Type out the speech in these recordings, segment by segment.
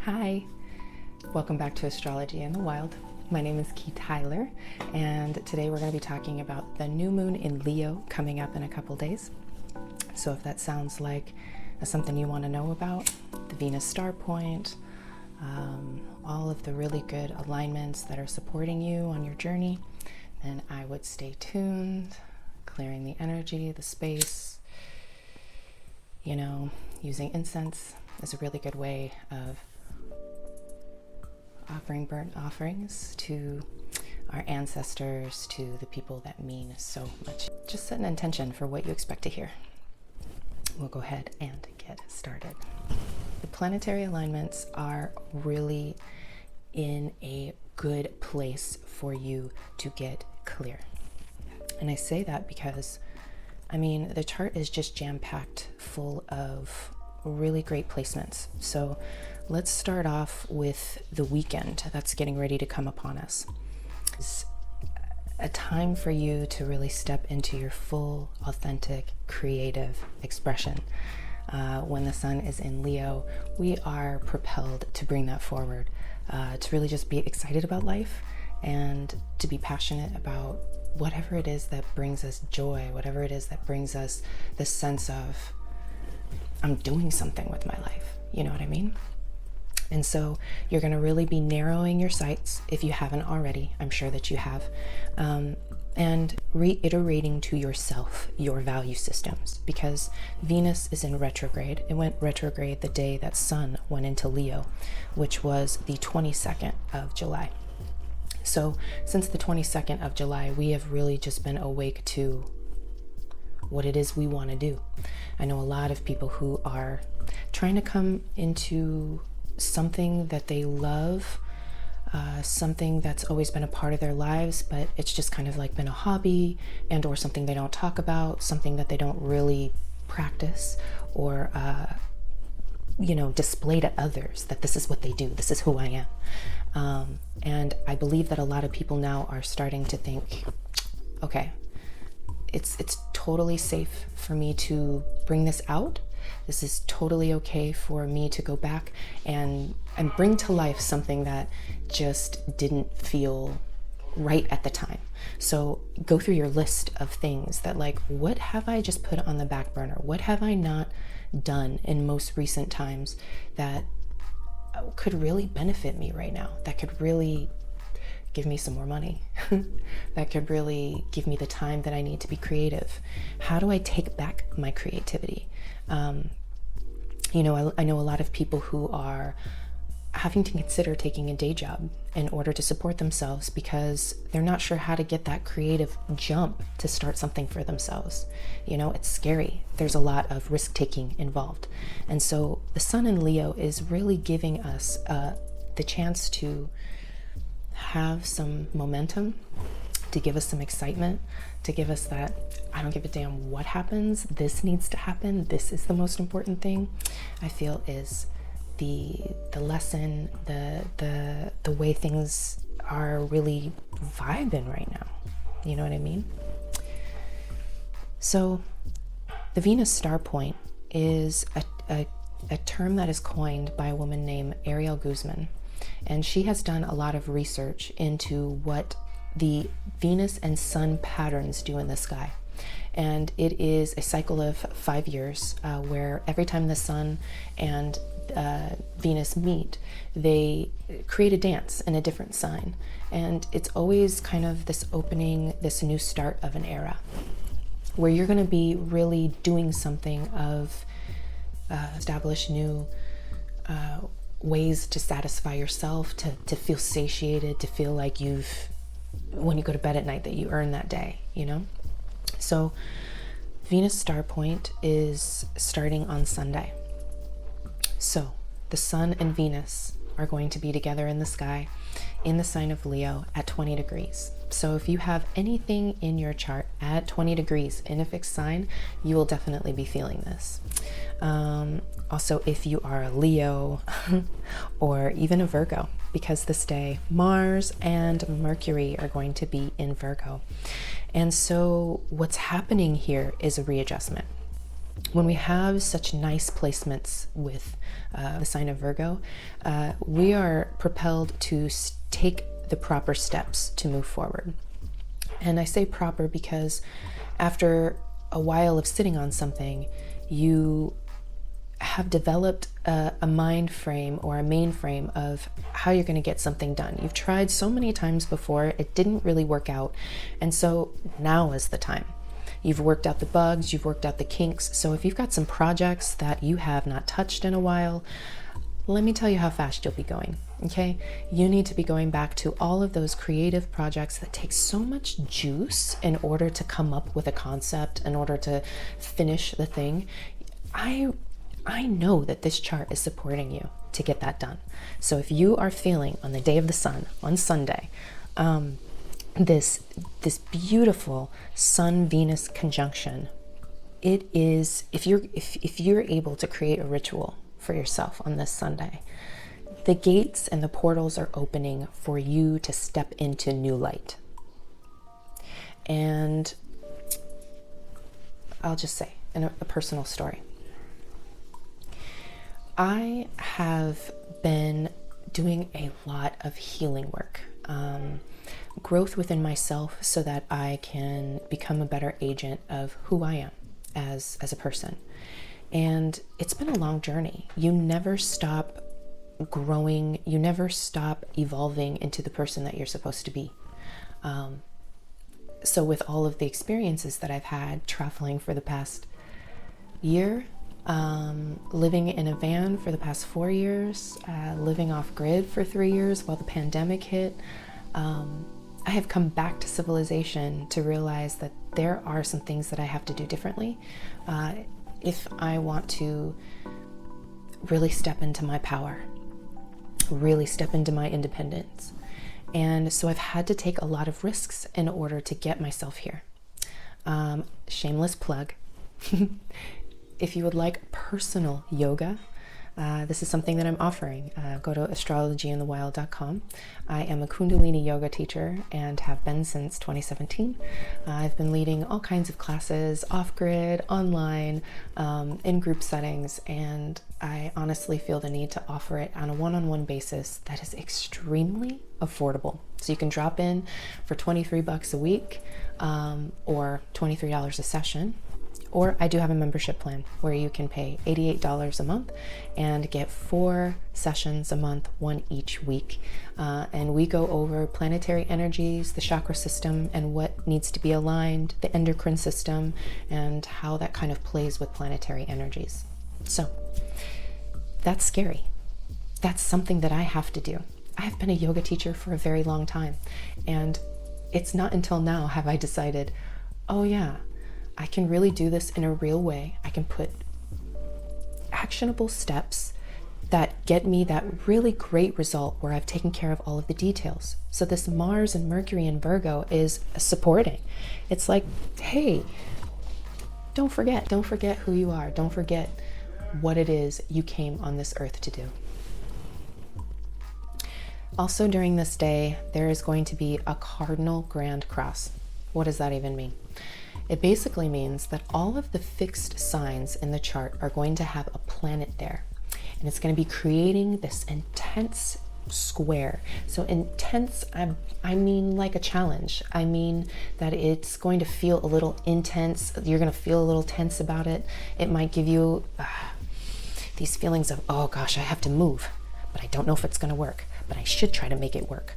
Hi, welcome back to Astrology in the Wild. My name is Key Tyler, and today we're going to be talking about the new moon in Leo coming up in a couple days. So if that sounds like something you want to know about, the Venus star point, all of the really good alignments that are supporting you on your journey, then I would stay tuned. Clearing the energy, the space, using incense is a really good way of offering burnt offerings to our ancestors, to the people that mean so much. Just set an intention for what you expect to hear. We'll go ahead and get started. The planetary alignments are really in a good place for you to get clear. And I say that because, the chart is just jam-packed full of really great placements. So let's start off with the weekend that's getting ready to come upon us. It's a time for you to really step into your full, authentic, creative expression. When the sun is in Leo, we are propelled to bring that forward, to really just be excited about life and to be passionate about whatever it is that brings us joy, whatever it is that brings us the sense of, I'm doing something with my life. You know what I mean? And so you're going to really be narrowing your sights if you haven't already. I'm sure that you have. And reiterating to yourself your value systems, because Venus is in retrograde. It went retrograde the day that Sun went into Leo, which was the 22nd of July. So since the 22nd of July, we have really just been awake to what it is we want to do. I know a lot of people who are trying to come into something that they love, something that's always been a part of their lives, but it's just kind of like been a hobby and or something they don't talk about, something that they don't really practice or display to others that this is what they do, this is who I am. And I believe that a lot of people now are starting to think, okay, it's totally safe for me to bring this out. This is totally okay for me to go back and bring to life something that just didn't feel right at the time. So go through your list of things that, like, what have I just put on the back burner? What have I not done in most recent times that could really benefit me right now, that could really give me some more money, that could really give me the time that I need to be creative? How do I take back my creativity? I know a lot of people who are having to consider taking a day job in order to support themselves because they're not sure how to get that creative jump to start something for themselves. It's scary. There's a lot of risk-taking involved. And so the sun in Leo is really giving us the chance to have some momentum, to give us some excitement, to give us that, I don't give a damn what happens, this needs to happen, this is the most important thing, I feel is the lesson, the way things are really vibing right now. You know what I mean? So the Venus star point is a term that is coined by a woman named Ariel Guzman. And she has done a lot of research into what the Venus and Sun patterns do in the sky. And it is a cycle of 5 years where every time the Sun and Venus meet, they create a dance in a different sign. And it's always kind of this opening, this new start of an era where you're going to be really doing something of establish new ways to satisfy yourself, to feel satiated, to feel like when you go to bed at night, that you earn that day, So Venus star point is starting on Sunday. So the Sun and Venus are going to be together in the sky in the sign of Leo at 20 degrees. So if you have anything in your chart at 20 degrees in a fixed sign, you will definitely be feeling this. Also, if you are a Leo or even a Virgo, because this day Mars and Mercury are going to be in Virgo. And so what's happening here is a readjustment. when we have such nice placements with the sign of Virgo, we are propelled to take the proper steps to move forward. And I say proper because after a while of sitting on something, you have developed a mind frame or a mainframe of how you're going to get something done. You've tried so many times before, it didn't really work out. And so now is the time. You've worked out the bugs, you've worked out the kinks. So if you've got some projects that you have not touched in a while, let me tell you how fast you'll be going, okay? You need to be going back to all of those creative projects that take so much juice in order to come up with a concept, in order to finish the thing. I know that this chart is supporting you to get that done. So if you are feeling on the day of the sun, on Sunday, this beautiful Sun-Venus conjunction, it is, if you're able to create a ritual for yourself on this Sunday, the gates and the portals are opening for you to step into new light. And I'll just say, in a personal story, I have been doing a lot of healing work, growth within myself so that I can become a better agent of who I am as a person. And it's been a long journey. You never stop growing, you never stop evolving into the person that you're supposed to be. So with all of the experiences that I've had traveling for the past year, living in a van for the past 4 years, living off grid for 3 years while the pandemic hit, I have come back to civilization to realize that there are some things that I have to do differently if I want to really step into my power, really step into my independence. And so I've had to take a lot of risks in order to get myself here. Shameless plug. If you would like personal yoga, this is something that I'm offering. Go to astrologyinthewild.com. I am a Kundalini yoga teacher and have been since 2017. I've been leading all kinds of classes, off-grid, online, in group settings, and I honestly feel the need to offer it on a one-on-one basis that is extremely affordable. So you can drop in for $23 a week or $23 a session. Or I do have a membership plan where you can pay $88 a month and get 4 sessions a month, 1 each week. And we go over planetary energies, the chakra system, and what needs to be aligned, the endocrine system, and how that kind of plays with planetary energies. So that's scary. That's something that I have to do. I have been a yoga teacher for a very long time. And it's not until now have I decided, oh yeah, I can really do this in a real way. I can put actionable steps that get me that really great result where I've taken care of all of the details. So this Mars and Mercury in Virgo is supporting. It's like, hey, don't forget who you are. Don't forget what it is you came on this earth to do. Also during this day, there is going to be a cardinal grand cross. What does that even mean? It basically means that all of the fixed signs in the chart are going to have a planet there. And it's going to be creating this intense square. So intense, I mean like a challenge. I mean that it's going to feel a little intense. You're going to feel a little tense about it. It might give you these feelings of, oh gosh, I have to move, but I don't know if it's going to work, but I should try to make it work.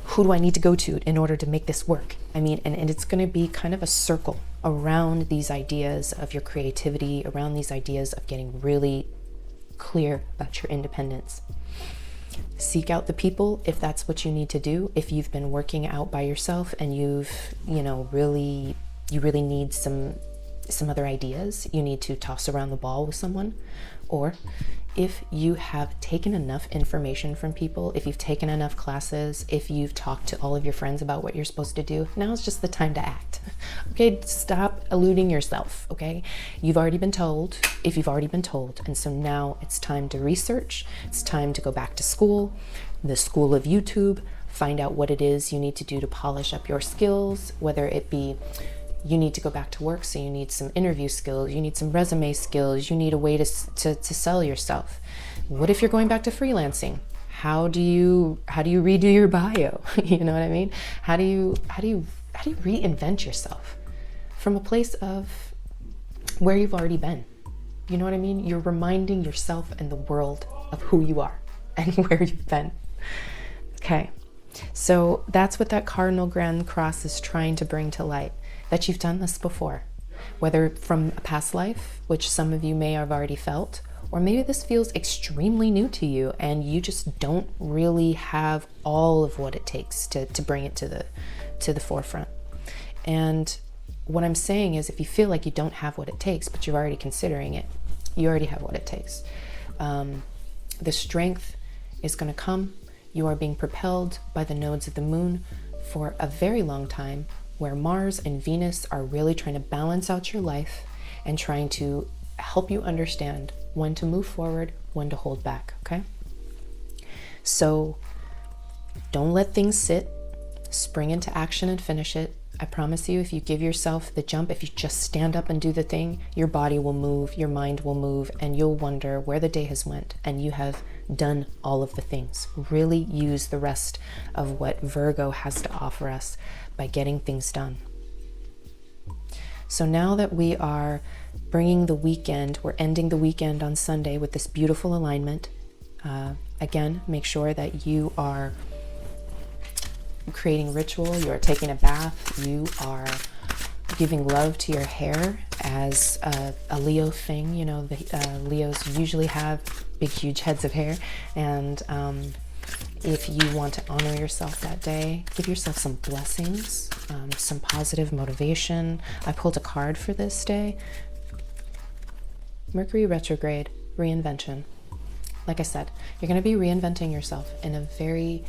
Who do I need to go to in order to make this work? I mean, and it's going to be kind of a circle around these ideas of your creativity, around these ideas of getting really clear about your independence. Seek out the people if that's what you need to do. If you've been working out by yourself and you really need some other ideas, you need to toss around the ball with someone. Or if you have taken enough information from people, if you've taken enough classes, if you've talked to all of your friends about what you're supposed to do, now's just the time to act. Okay, stop eluding yourself, okay? You've already been told, if you've already been told, and so now it's time to research, it's time to go back to school, the school of YouTube, find out what it is you need to do to polish up your skills, whether it be you need to go back to work, so you need some interview skills, you need some resume skills, you need a way to sell yourself. What if you're going back to freelancing? How do you redo your bio? You know what I mean? How do you reinvent yourself from a place of where you've already been? You know what I mean? You're reminding yourself and the world of who you are and where you've been. Okay, so that's what that cardinal grand cross is trying to bring to light, that you've done this before, whether from a past life, which some of you may have already felt, or maybe this feels extremely new to you and you just don't really have all of what it takes to bring it to the forefront. And what I'm saying is, if you feel like you don't have what it takes, but you're already considering it, you already have what it takes. The strength is going to come. You are being propelled by the nodes of the moon for a very long time, where Mars and Venus are really trying to balance out your life and trying to help you understand when to move forward, when to hold back, okay? So don't let things sit. Spring into action and finish it. I promise you, if you give yourself the jump, if you just stand up and do the thing, your body will move, your mind will move, and you'll wonder where the day has went, and you have done all of the things. Really use the rest of what Virgo has to offer us by getting things done. So now that we are bringing the weekend, we're ending the weekend on Sunday with this beautiful alignment. Again, make sure that you are creating ritual, you are taking a bath, you are giving love to your hair as a Leo thing. You know, the Leos usually have big, huge heads of hair, and if you want to honor yourself that day, give yourself some blessings, some positive motivation. I pulled a card for this day. Mercury retrograde, reinvention. Like I said, you're going to be reinventing yourself in a very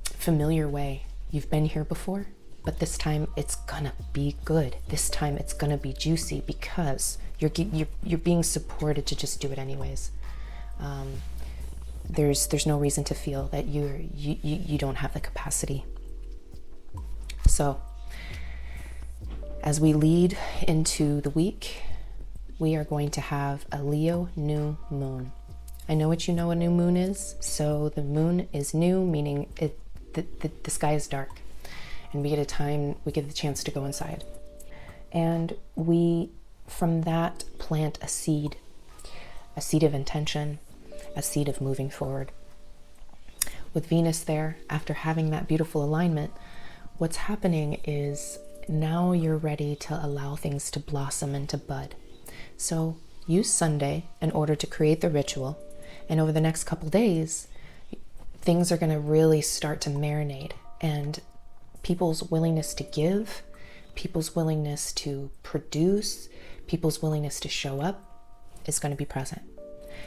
familiar way. You've been here before, but this time it's gonna be good. This time it's gonna be juicy because you're being supported to just do it anyways. There's no reason to feel that you don't have the capacity. So as we lead into the week, we are going to have a Leo new moon. I know what you know a new moon is. So the moon is new, meaning the sky is dark, and we get the chance to go inside, and we from that plant a seed of intention, a seed of moving forward. With Venus there, after having that beautiful alignment, what's happening is now you're ready to allow things to blossom and to bud. So use Sunday in order to create the ritual, and over the next couple days things are going to really start to marinate, and people's willingness to give, people's willingness to produce, people's willingness to show up is going to be present.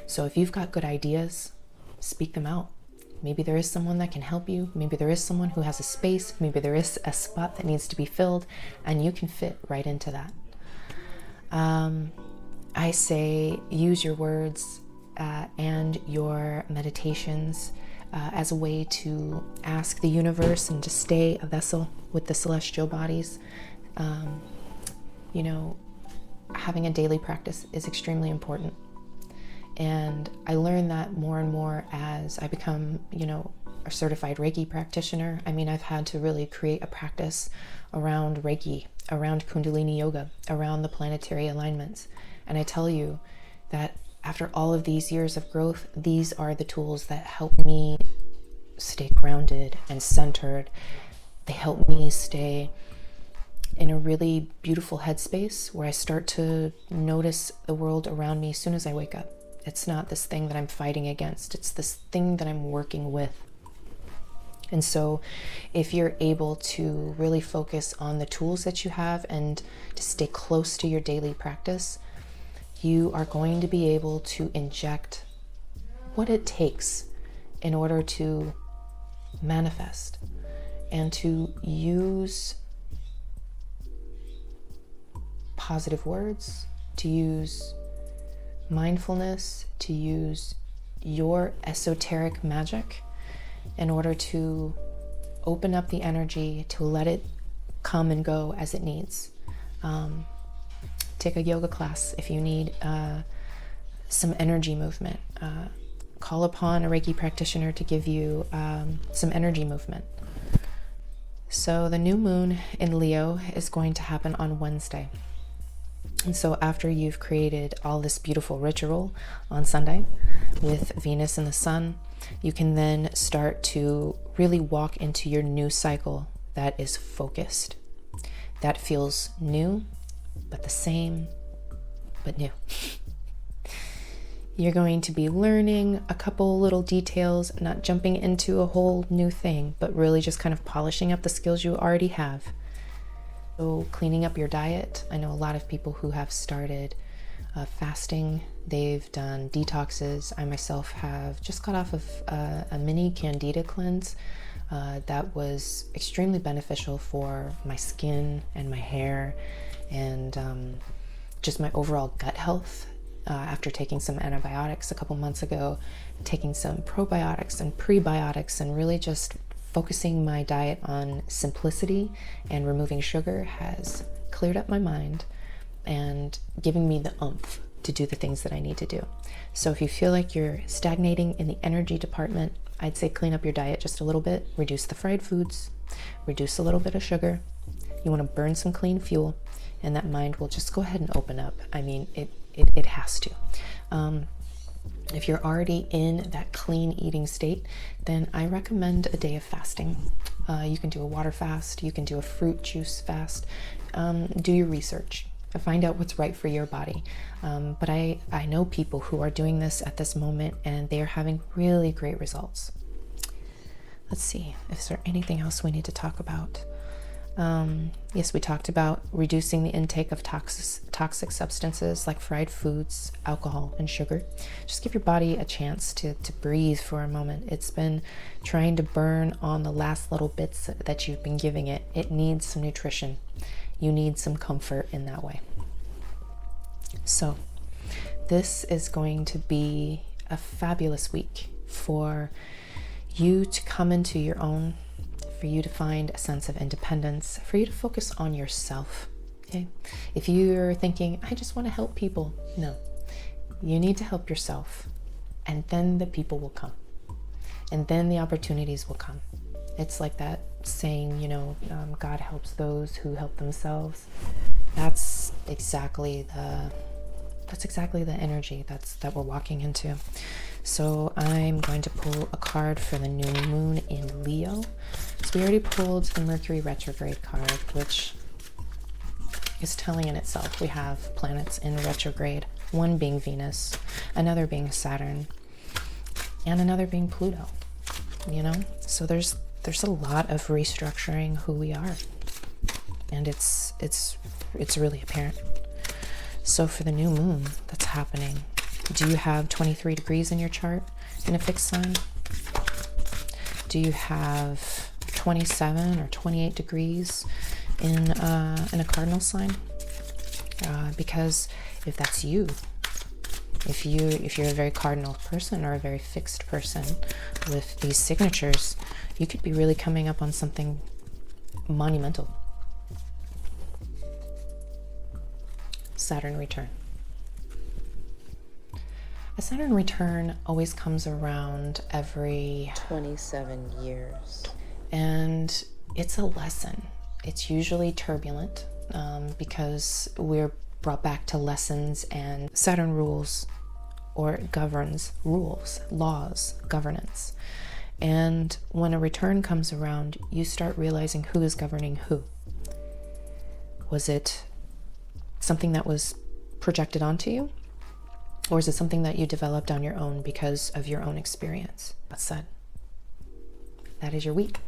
So if you've got good ideas, speak them out. Maybe there is someone that can help you. Maybe there is someone who has a space. Maybe there is a spot that needs to be filled, and you can fit right into that. I say use your words and your meditations as a way to ask the universe and to stay a vessel with the celestial bodies. Having a daily practice is extremely important. And I learn that more and more as I become, a certified Reiki practitioner. I mean, I've had to really create a practice around Reiki, around Kundalini Yoga, around the planetary alignments. And I tell you that after all of these years of growth, these are the tools that help me stay grounded and centered. They help me stay in a really beautiful headspace where I start to notice the world around me as soon as I wake up. It's not this thing that I'm fighting against. It's this thing that I'm working with. And so if you're able to really focus on the tools that you have and to stay close to your daily practice, you are going to be able to inject what it takes in order to manifest and to use positive words, to use mindfulness, to use your esoteric magic in order to open up the energy, to let it come and go as it needs. Take a yoga class if you need some energy movement. Call upon a Reiki practitioner to give you some energy movement. So the new moon in Leo is going to happen on Wednesday. And so after you've created all this beautiful ritual on Sunday with Venus and the Sun, you can then start to really walk into your new cycle that is focused, that feels new, but the same, but new. You're going to be learning a couple little details, not jumping into a whole new thing, but really just kind of polishing up the skills you already have. So cleaning up your diet. I know a lot of people who have started fasting. They've done detoxes. I myself have just got off of a mini candida cleanse that was extremely beneficial for my skin and my hair and just my overall gut health. After taking some antibiotics a couple months ago, taking some probiotics and prebiotics, and really just focusing my diet on simplicity and removing sugar has cleared up my mind and given me the oomph to do the things that I need to do. So if you feel like you're stagnating in the energy department, I'd say clean up your diet just a little bit, reduce the fried foods, reduce a little bit of sugar. You want to burn some clean fuel, and that mind will just go ahead and open up. I mean, it has to. If you're already in that clean eating state, then I recommend a day of fasting. You can do a water fast, you can do a fruit juice fast. Do your research, find out what's right for your body. But I know people who are doing this at this moment, and they are having really great results. Let's see, is there anything else we need to talk about? Yes, we talked about reducing the intake of toxic substances like fried foods, alcohol, and sugar. Just give your body a chance to breathe for a moment. It's been trying to burn on the last little bits that you've been giving it. It needs some nutrition. You need some comfort in that way. So this is going to be a fabulous week for you to come into your own, for you to find a sense of independence, for you to focus on yourself. Okay? If you're thinking, I just want to help people, no, you need to help yourself, and then the people will come, and then the opportunities will come. It's like that saying, God helps those who help themselves. That's exactly the energy that we're walking into. So I'm going to pull a card for the new moon in Leo. So we already pulled the Mercury retrograde card, which is telling in itself. We have planets in retrograde, one being Venus, another being Saturn, and another being Pluto. So there's a lot of restructuring who we are, and it's really apparent. So for the new moon that's happening, do you have 23 degrees in your chart in a fixed sign? Do you have 27 or 28 degrees in a cardinal sign? Because if that's you, if you're a very cardinal person or a very fixed person with these signatures, you could be really coming up on something monumental. Saturn return. A Saturn return always comes around every 27 years. And it's a lesson. It's usually turbulent because we're brought back to lessons, and Saturn rules or governs rules, laws, governance. And when a return comes around, you start realizing who is governing who. Was it something that was projected onto you? Or is it something that you developed on your own because of your own experience? That said, that is your week.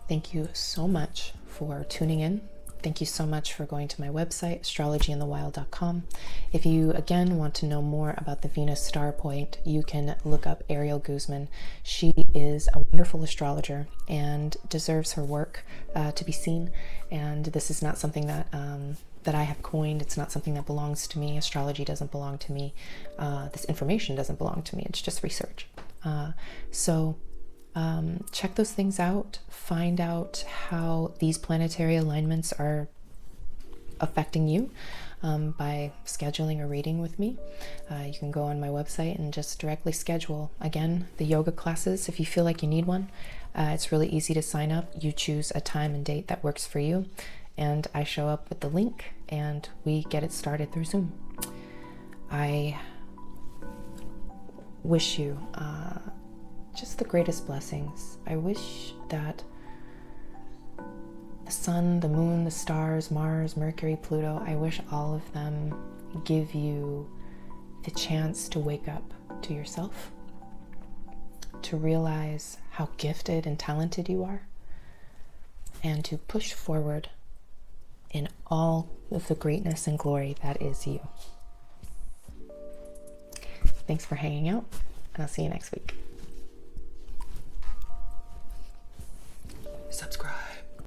Thank you so much for tuning in. Thank you so much for going to my website, astrologyinthewild.com. If you, again, want to know more about the Venus star point, you can look up Ariel Guzman. She is a wonderful astrologer and deserves her work to be seen. And this is not something that I have coined. It's not something that belongs to me. Astrology doesn't belong to me. This information doesn't belong to me. It's just research. So check those things out. Find out how these planetary alignments are affecting you by scheduling a reading with me. You can go on my website and just directly schedule. Again, the yoga classes, if you feel like you need one, it's really easy to sign up. You choose a time and date that works for you, and I show up with the link and we get it started through Zoom. I wish you just the greatest blessings. I wish that the sun, the moon, the stars, Mars, Mercury, Pluto, I wish all of them give you the chance to wake up to yourself, to realize how gifted and talented you are, and to push forward in all of the greatness and glory that is you. Thanks for hanging out, and I'll see you next week.